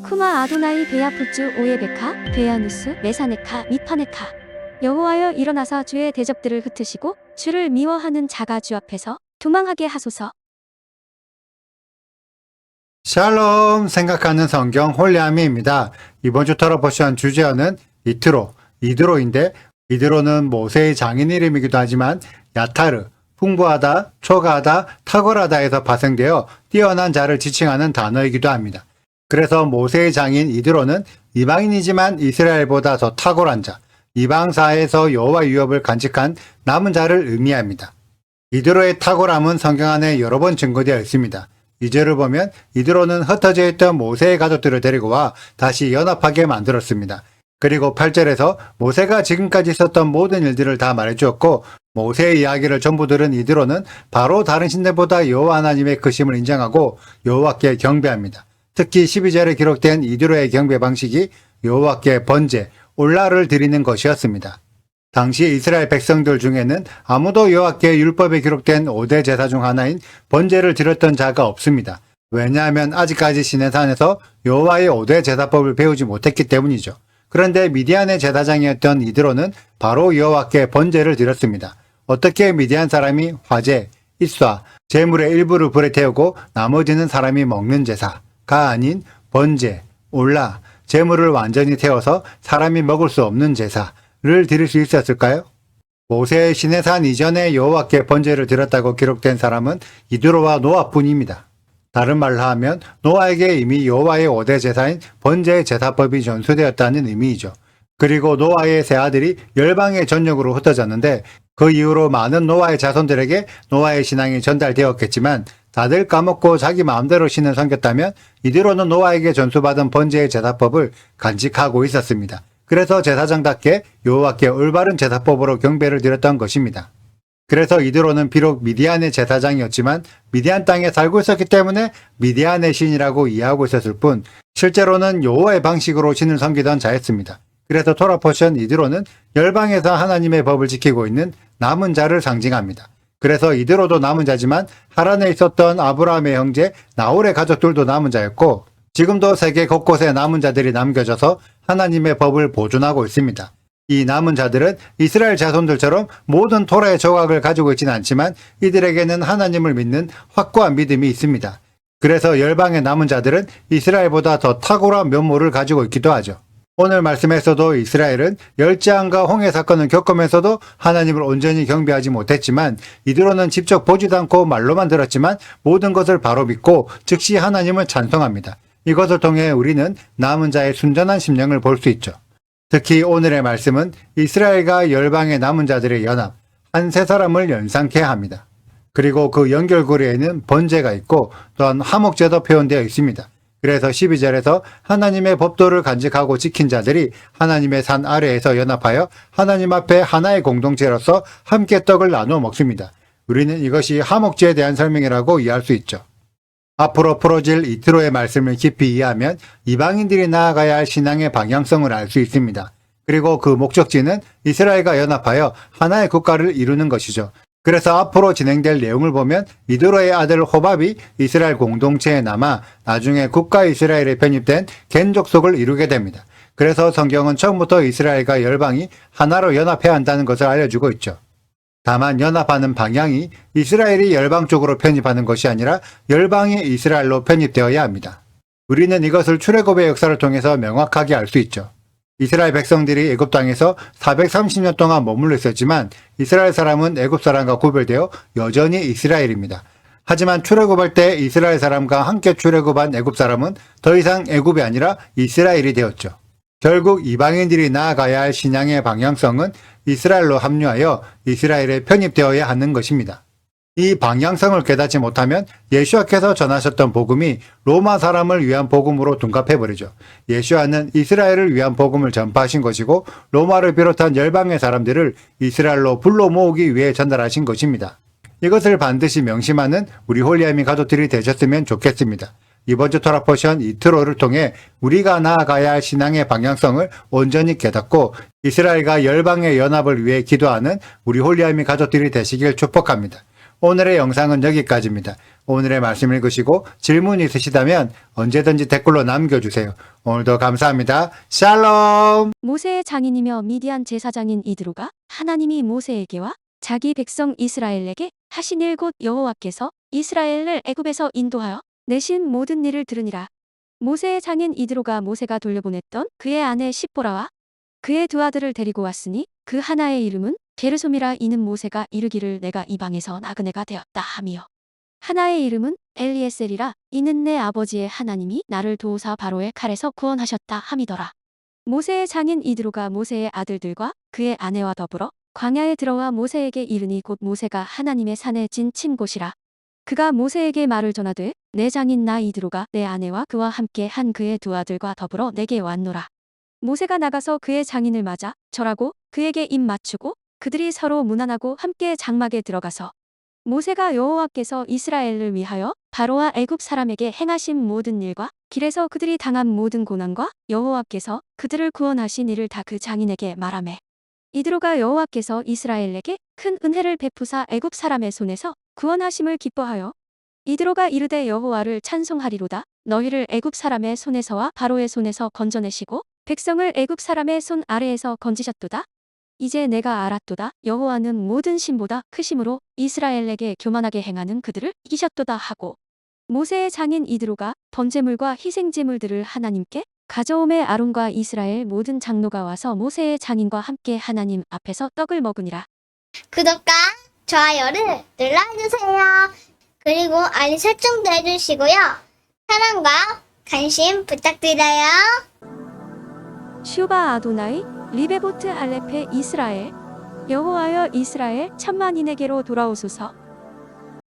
쿠마 아도나이 베야푸츠 오예베카 베야누스 메사네카 미파네카. 여호와여 일어나사 주의 대적들을 흩으시고 주를 미워하는 자가 주 앞에서 도망하게 하소서. 샬롬 생각하는 성경 홀리아미입니다. 이번 주 터러포션 주제어는 이드로인데 이드로는 모세의 장인 이름이기도 하지만 야타르, 풍부하다, 초가하다, 탁월하다에서 파생되어 뛰어난 자를 지칭하는 단어이기도 합니다. 그래서 모세의 장인 이드로는 이방인이지만 이스라엘보다 더 탁월한 자, 이방사에서 여호와 유업을 간직한 남은 자를 의미합니다. 이드로의 탁월함은 성경 안에 여러 번 증거되어 있습니다. 2절을 보면 이드로는 흩어져 있던 모세의 가족들을 데리고 와 다시 연합하게 만들었습니다. 그리고 8절에서 모세가 지금까지 있었던 모든 일들을 다 말해주었고 모세의 이야기를 전부 들은 이드로는 바로 다른 신들보다 여호와 하나님의 크심을 인정하고 여호와께 경배합니다. 특히 12절에 기록된 이드로의 경배 방식이 여호와께 번제, 올라를 드리는 것이었습니다. 당시 이스라엘 백성들 중에는 아무도 여호와께 율법에 기록된 5대 제사 중 하나인 번제를 드렸던 자가 없습니다. 왜냐하면 아직까지 시내산에서 여호와의 5대 제사법을 배우지 못했기 때문이죠. 그런데 미디안의 제사장이었던 이드로는 바로 여호와께 번제를 드렸습니다. 어떻게 미디안 사람이 화제, 입쏴, 제물의 일부를 불에 태우고 나머지는 사람이 먹는 제사가 아닌 번제, 올라, 제물을 완전히 태워서 사람이 먹을 수 없는 제사를 드릴 수 있었을까요? 모세의 시내산 이전에 여호와께 번제를 드렸다고 기록된 사람은 이드로와 노아뿐입니다. 다른 말로 하면 노아에게 이미 여호와의 5대 제사인 번제의 제사법이 전수되었다는 의미이죠. 그리고 노아의 세 아들이 열방의 전역으로 흩어졌는데 그 이후로 많은 노아의 자손들에게 노아의 신앙이 전달되었겠지만 다들 까먹고 자기 마음대로 신을 섬겼다면 이드로는 노아에게 전수받은 번제의 제사법을 간직하고 있었습니다. 그래서 제사장답게 여호와께 올바른 제사법으로 경배를 드렸던 것입니다. 그래서 이드로는 비록 미디안의 제사장이었지만 미디안 땅에 살고 있었기 때문에 미디안의 신이라고 이해하고 있었을 뿐 실제로는 여호와의 방식으로 신을 섬기던 자였습니다. 그래서 토라포션 이드로는 열방에서 하나님의 법을 지키고 있는 남은 자를 상징합니다. 그래서 이드로도 남은 자지만 하란에 있었던 아브라함의 형제 나홀의 가족들도 남은 자였고 지금도 세계 곳곳에 남은 자들이 남겨져서 하나님의 법을 보존하고 있습니다. 이 남은 자들은 이스라엘 자손들처럼 모든 토라의 조각을 가지고 있지는 않지만 이들에게는 하나님을 믿는 확고한 믿음이 있습니다. 그래서 열방의 남은 자들은 이스라엘보다 더 탁월한 면모를 가지고 있기도 하죠. 오늘 말씀에서도 이스라엘은 열재앙과 홍해 사건을 겪으면서도 하나님을 온전히 경배하지 못했지만 이드로는 직접 보지도 않고 말로만 들었지만 모든 것을 바로 믿고 즉시 하나님을 찬송합니다. 이것을 통해 우리는 남은 자의 순전한 심령을 볼 수 있죠. 특히 오늘의 말씀은 이스라엘과 열방의 남은 자들의 연합, 한 세 사람을 연상케 합니다. 그리고 그 연결고리에는 번제가 있고 또한 화목제도 표현되어 있습니다. 그래서 12절에서 하나님의 법도를 간직하고 지킨 자들이 하나님의 산 아래에서 연합하여 하나님 앞에 하나의 공동체로서 함께 떡을 나누어 먹습니다. 우리는 이것이 화목제에 대한 설명이라고 이해할 수 있죠. 앞으로 풀어질 이드로의 말씀을 깊이 이해하면 이방인들이 나아가야 할 신앙의 방향성을 알 수 있습니다. 그리고 그 목적지는 이스라엘과 연합하여 하나의 국가를 이루는 것이죠. 그래서 앞으로 진행될 내용을 보면 이드로의 아들 호밥이 이스라엘 공동체에 남아 나중에 국가 이스라엘에 편입된 겐 족속을 이루게 됩니다. 그래서 성경은 처음부터 이스라엘과 열방이 하나로 연합해야 한다는 것을 알려주고 있죠. 다만 연합하는 방향이 이스라엘이 열방 쪽으로 편입하는 것이 아니라 열방이 이스라엘로 편입되어야 합니다. 우리는 이것을 출애굽의 역사를 통해서 명확하게 알 수 있죠. 이스라엘 백성들이 애굽 땅에서 430년 동안 머물러 있었지만 이스라엘 사람은 애굽 사람과 구별되어 여전히 이스라엘입니다. 하지만 출애굽할 때 이스라엘 사람과 함께 출애굽한 애굽 사람은 더 이상 애굽이 아니라 이스라엘이 되었죠. 결국 이방인들이 나아가야 할 신앙의 방향성은 이스라엘로 합류하여 이스라엘에 편입되어야 하는 것입니다. 이 방향성을 깨닫지 못하면 예수와께서 전하셨던 복음이 로마 사람을 위한 복음으로 둔갑해버리죠. 예수와는 이스라엘을 위한 복음을 전파하신 것이고 로마를 비롯한 열방의 사람들을 이스라엘로 불러 모으기 위해 전달하신 것입니다. 이것을 반드시 명심하는 우리 홀리아미 가족들이 되셨으면 좋겠습니다. 이번 주 토라포션 이트로를 통해 우리가 나아가야 할 신앙의 방향성을 온전히 깨닫고 이스라엘과 열방의 연합을 위해 기도하는 우리 홀리아미 가족들이 되시길 축복합니다. 오늘의 영상은 여기까지입니다. 오늘의 말씀 읽으시고 질문 있으시다면 언제든지 댓글로 남겨주세요. 오늘도 감사합니다. 샬롬! 모세의 장인이며 미디안 제사장인 이드로가 하나님이 모세에게와 자기 백성 이스라엘에게 하신 일 곧 여호와께서 이스라엘을 애굽에서 인도하여 내신 모든 일을 들으니라. 모세의 장인 이드로가 모세가 돌려보냈던 그의 아내 십보라와 그의 두 아들을 데리고 왔으니 그 하나의 이름은 게르솜이라. 이는 모세가 이르기를 내가 이방에서 나그네가 되었다 하며, 하나의 이름은 엘리에셀이라. 이는 내 아버지의 하나님이 나를 도우사 바로의 칼에서 구원하셨다 함이더라. 모세의 장인 이드로가 모세의 아들들과 그의 아내와 더불어 광야에 들어와 모세에게 이르니 곧 모세가 하나님의 산에 친 곳이라. 그가 모세에게 말을 전하되 내 장인 나 이드로가 내 아내와 그와 함께 한 그의 두 아들과 더불어 내게 왔노라. 모세가 나가서 그의 장인을 맞아 절하고 그에게 입 맞추고 그들이 서로 문안하고 함께 장막에 들어가서 모세가 여호와께서 이스라엘을 위하여 바로와 애굽 사람에게 행하신 모든 일과 길에서 그들이 당한 모든 고난과 여호와께서 그들을 구원하신 일을 다 그 장인에게 말하매, 이드로가 여호와께서 이스라엘에게 큰 은혜를 베푸사 애굽 사람의 손에서 구원하심을 기뻐하여 이드로가 이르되 여호와를 찬송하리로다. 너희를 애굽 사람의 손에서와 바로의 손에서 건져내시고 백성을 애굽 사람의 손 아래에서 건지셨도다. 이제 내가 알았도다. 여호와는 모든 신보다 크심으로 이스라엘에게 교만하게 행하는 그들을 이기셨도다 하고, 모세의 장인 이드로가 번제물과 희생제물들을 하나님께 가져오매 아론과 이스라엘 모든 장로가 와서 모세의 장인과 함께 하나님 앞에서 떡을 먹으니라. 구독과 좋아요를 눌러주세요. 그리고 알림 설정도 해주시고요. 사랑과 관심 부탁드려요. 슈바 아도나이 리베보트 할레페 이스라엘. 여호와여 이스라엘 천만인에게로 돌아오소서.